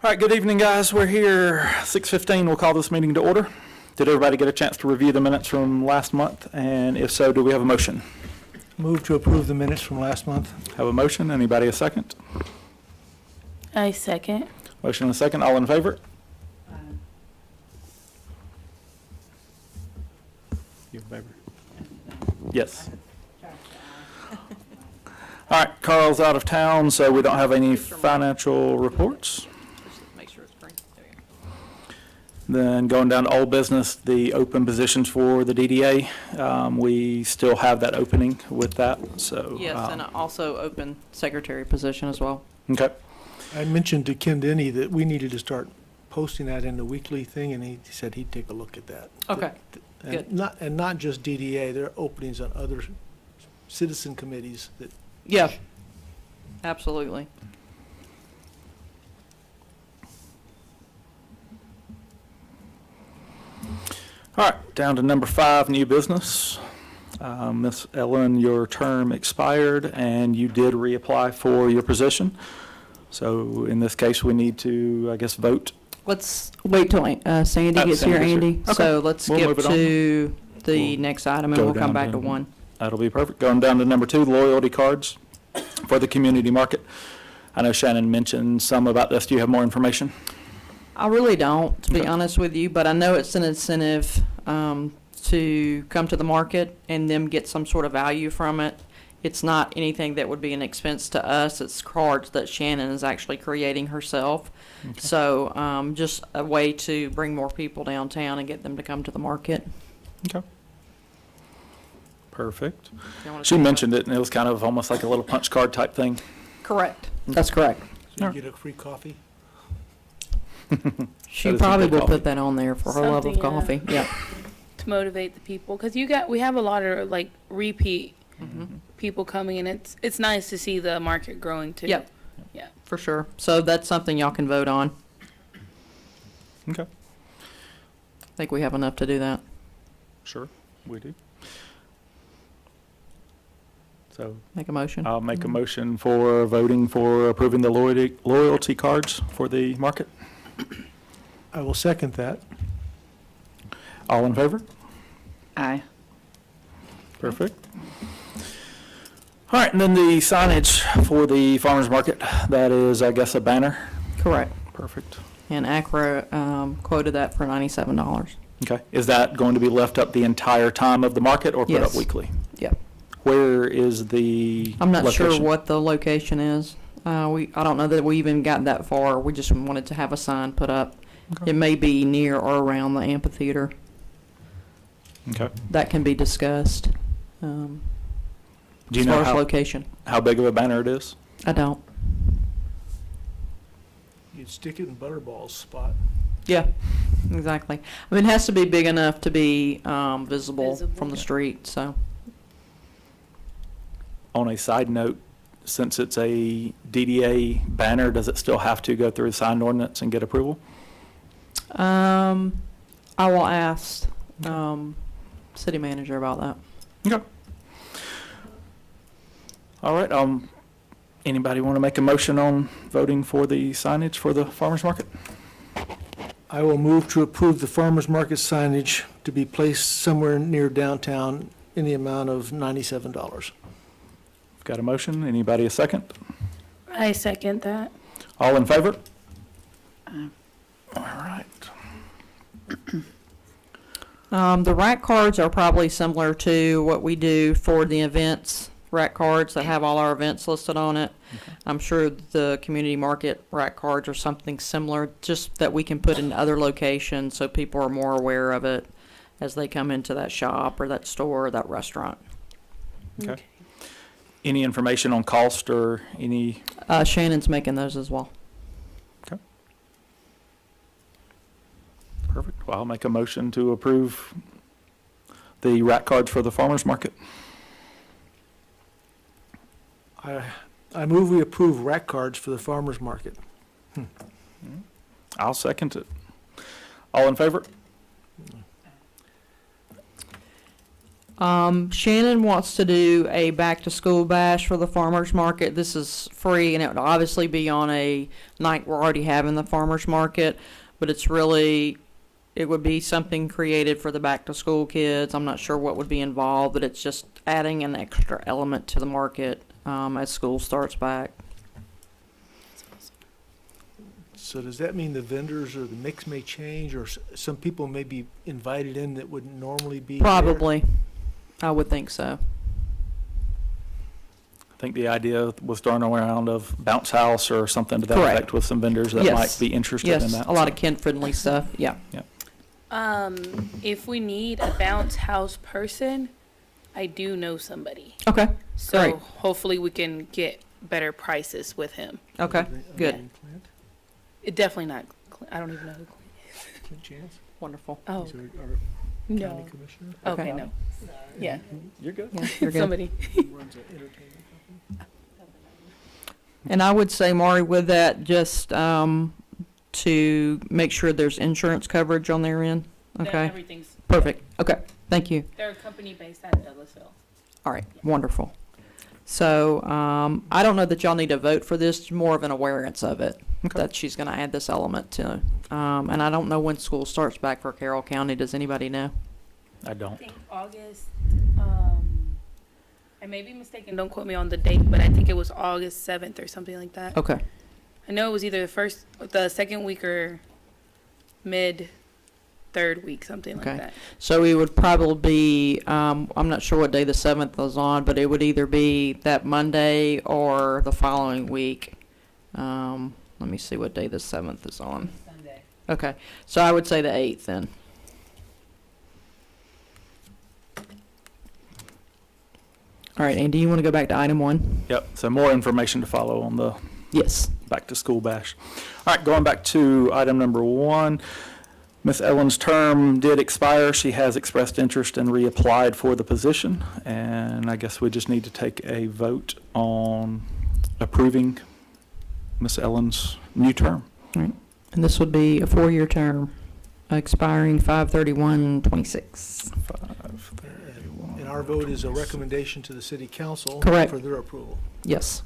All right, good evening, guys. We're here 6:15. We'll call this meeting to order. Did everybody get a chance to review the minutes from last month? And if so, do we have a motion? Move to approve the minutes from last month. Have a motion? Anybody a second? I second. Motion and a second. All in favor? You in favor? Yes. All right, Carl's out of town, so we don't have any financial reports. Make sure it's green. There you go. Then going down to old business, the open positions for the DDA, we still have that opening with that, so. Yes, and also open secretary position as well. Okay, I mentioned to Ken Denny that we needed to start posting that in the weekly thing, and he said he'd take a look at that. Okay, And good. not just DDA, there are openings on other citizen committees that, Yeah, absolutely. all right, down to number 5, new business. Ms. Ellen, your term expired and you did reapply for your position. So in this case, we need to, I guess, vote. Let's wait till Sandy Oh, gets Sandy here, gets here. Andy. Okay. So let's We'll skip move it on. to the We'll next item and go we'll come down back to- to 1. That'll be perfect. Going down to number 2, loyalty cards for the community market. I know Shannon mentioned some about this. Do you have more information? I really don't, to be Okay. honest with you, but I know it's an incentive to come to the market and them get some sort of value from it. It's not anything that would be an expense to us. It's cards that Shannon is actually creating herself. Okay. So just a way to bring more people downtown and get them to come to the market. Okay. Perfect. You wanna She say mentioned it, and it was kind of almost like a little punch card type thing. something? Correct. That's correct. so Sure. you get a free coffee. She That is probably good will coffee. put that on there for her love of Something, yeah. coffee. Yeah. To motivate the people, because we have a lot of like repeat people coming, and it's nice to see the market growing too. Yep. Yeah. For sure. So that's something y'all can vote on. Okay. I think we have enough to do that. Sure, we do. So Make a motion. I'll make a motion for voting for approving the loyalty cards for the market. I will second that. All in favor? Aye. Perfect. All right, and then the signage for the farmer's market, that is, I guess, a banner. Correct. Perfect. And Acra quoted that for $97. Okay, is that going to be left up the entire time of the market or put up Yes. weekly? Yep. Where is the I'm not sure location? what the location is. I don't know that we even got that far. We just wanted to have a sign put up. Okay. It may be near or around the amphitheater. Okay. That can be discussed. Do you As know far as how location, big of a banner it is? I don't. You'd stick it in Butterball's spot. Yeah, exactly. I mean, it has to be big enough to be visible Visible. from the street. So On a side note, since it's a DDA banner, does it still have to go through the sign ordinance and get approval? I will ask city manager about that. Okay. All right, anybody want to make a motion on voting for the signage for the farmer's market? I will move to approve the farmer's market signage to be placed somewhere near downtown in the amount of $97. Got a motion? Anybody a second? I second that. All in favor? All right. The rack cards are probably similar to what we do for the events, rack cards that have all our events listed on it. Okay. I'm sure the community market rack cards are something similar, just that we can put in other locations so people are more aware of it as they come into that shop or that store or that restaurant. Okay. Any information on cost or any? Shannon's making those as well. Perfect. Well, I'll make a motion to approve the rack cards for the farmer's market. I move we approve rack cards for the farmer's market. I'll second it. All in favor? Shannon wants to do a back-to-school bash for the farmer's market. This is free, and it would obviously be on a night we're already having the farmer's market, but it would be something created for the back-to-school kids. I'm not sure what would be involved, but it's just adding an extra element to the market as school starts back. So does that mean the vendors or the mix may change, or some people may be invited in that wouldn't normally be there? Probably. I would think so. I think the idea was throwing around of bounce house or something to that Correct. effect with some vendors that Yes. might be interested in Yes, that. a lot of kid-friendly stuff, yeah. If we need a bounce house person, I do know somebody. Okay, So Great. hopefully we can get better prices with him. okay, good. Clint? It definitely not, I don't even know who. Clint Chance? Wonderful. Oh, He's our no. county commissioner? Okay, Okay. no. Yeah, You're good. Yeah, you're good. somebody. He runs an entertainment company. And I would say, Maury, with that, just to make sure there's insurance coverage on their end. Okay, Everything's, perfect. Okay, thank you. they're a company based out of Douglasville. All right, wonderful. So I don't know that y'all need to vote for this, more of an awareness of it, Okay. that she's going to add this element to. And I don't know when school starts back for Carroll County. Does anybody know? I I don't. think August, I may be mistaken, don't quote me on the date, but I think it was August 7th or something like that. Okay, I know it was either the second week or third week, something like Okay. that. so we would probably be, I'm not sure what day the 7th was on, but it would either be that Monday or the following week. Let me see what day the 7th is on. Sunday. Okay, so I would say the 8th then. All right, Andy, you want to go back to item 1? Yep, so more information to follow on the Yes. back to school bash. All right, going back to item number 1. Miss Ellen's term did expire. She has expressed interest and reapplied for the position. And I guess we just need to take a vote on approving Miss Ellen's new term. And this would be a 4-year term, expiring 5/31/26. And our vote is a recommendation to the city council. Correct. For their approval. Yes.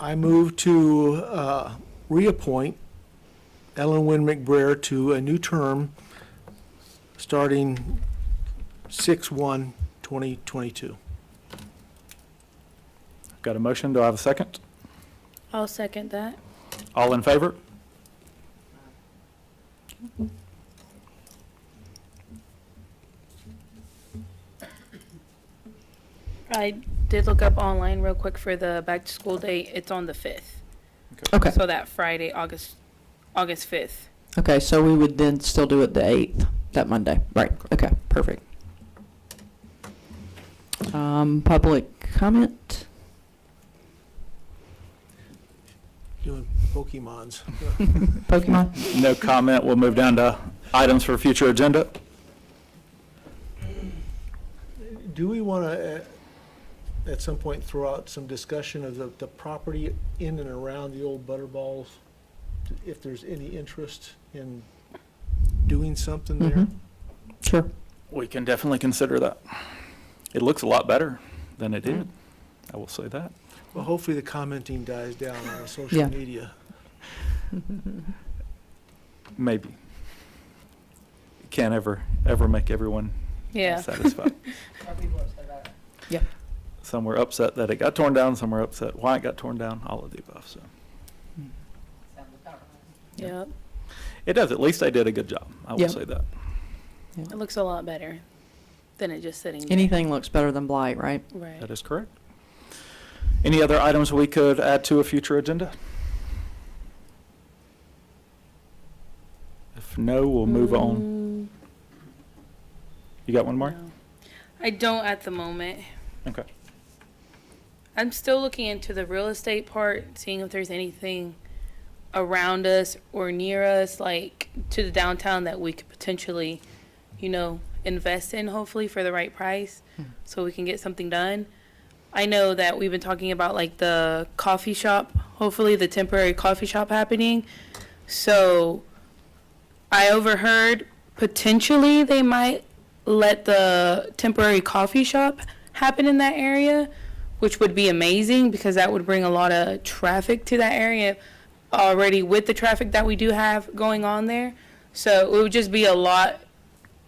I move to reappoint Ellen Wynn McBrayer to a new term starting 6/1/2022. Got a motion? Do I have a second? I'll second that. All in favor? I did look up online real quick for the back to school date. It's on the 5th. Okay. So that Friday, August 5th. Okay, so we would then still do it the 8th, that Monday. Right, okay, perfect. Public comment? Doing Pokemons. Pokemon? No comment. We'll move down to items for future agenda. Do we want to, at some point, throw out some discussion of the property in and around the old Butterballs? If there's any interest in doing something there? Mhm. Sure. We can definitely consider that. It looks a lot better than it did. I will say that. Well, hopefully the commenting dies down on social Yeah. media. Maybe. Can't ever make everyone Yeah. satisfied. Yeah. Some were upset that it got torn down, some were upset why it got torn down, all of the above, so. Yep. It does, at least they did a good job, I will Yep. say that. It looks a lot better than it just sitting there. Anything looks better than blight, right? Right. That is correct. Any other items we could add to a future agenda? If no, we'll move on. Mm, You got one more? no. I don't at the moment. Okay. I'm still looking into the real estate part, seeing if there's anything around us or near us, like to the downtown, that we could potentially, invest in, hopefully for the right price, so we can get something done. I know that we've been talking about like the coffee shop, hopefully the temporary coffee shop happening. So I overheard potentially they might let the temporary coffee shop happen in that area, which would be amazing because that would bring a lot of traffic to that area already with the traffic that we do have going on there. So it would just be a lot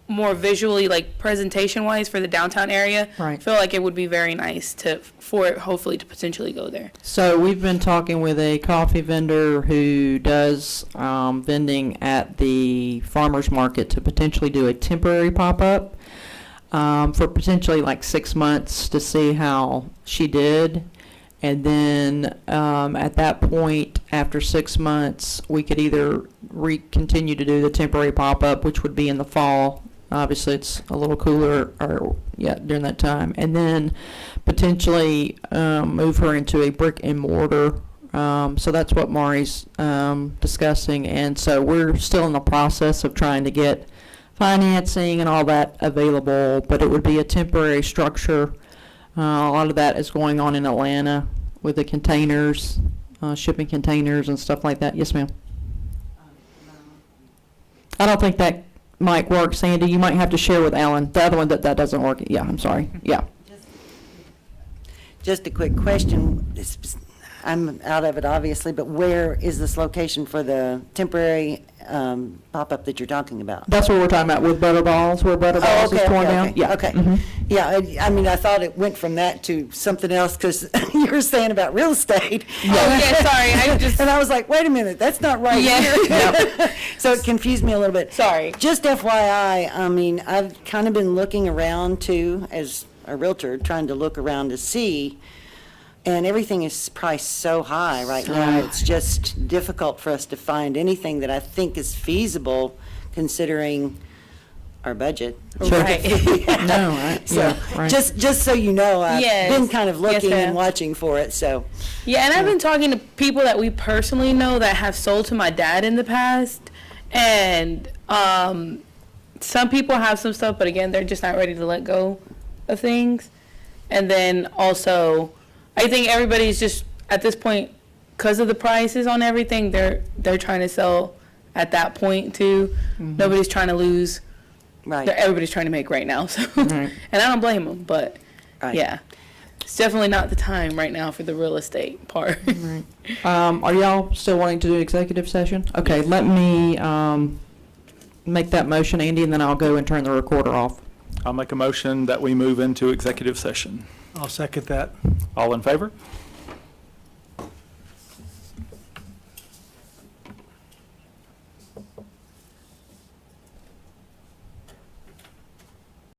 more visually, like presentation wise for the downtown area. Right. I feel like it would be very nice for it hopefully to potentially go there. So we've been talking with a coffee vendor who does vending at the farmer's market to potentially do a temporary pop-up for potentially like 6 months to see how she did. And then at that point, after 6 months, we could either continue to do the temporary pop-up, which would be in the fall. Obviously, it's a little cooler, during that time, and then potentially move her into a brick and mortar. So that's what Mari's discussing, and so we're still in the process of trying to get financing and all that available. But it would be a temporary structure. A lot of that is going on in Atlanta with the containers, shipping containers and stuff like that. Yes, ma'am. I don't think that might work, Sandy. You might have to share with Alan. The other one that doesn't work. Yeah, I'm sorry. Yeah. Just a quick question. I'm out of it, obviously, but where is this location for the temporary pop-up that you're talking about? That's what we're talking about with Butterballs, where Butterballs is torn down. Yeah. Okay. Mhm. Yeah, I mean, I thought it went from that to something else because you were saying about real estate. Oh, yeah, sorry. I just, And I was like, wait a minute, that's not right Yeah. here. So it confused me a little bit. sorry. Just FYI, I mean, I've kind of been looking around too, as a realtor, trying to look around to see, and everything is priced so high right now. It's just difficult for us to find anything that I think is feasible considering our budget. Sure. Right. No, right. So, Yeah, right. just so you know, I've Yes. been kind of Yes, looking ma'am. and watching for it, so. Yeah, and I've been talking to people that we personally know that have sold to my dad in the past, and some people have some stuff, but again, they're just not ready to let go of things. And then also, I think everybody's just at this point, because of the prices on everything, they're trying to sell at that point too. Nobody's trying to lose. Right. Everybody's trying to make right now. So, Right. and I don't blame them, but Right. yeah, it's definitely not the time right now for the real estate part. Are y'all still wanting to do executive session? Okay, let me make that motion, Andy, and then I'll go and turn the recorder off. I'll make a motion that we move into executive session. I'll second that. All in favor?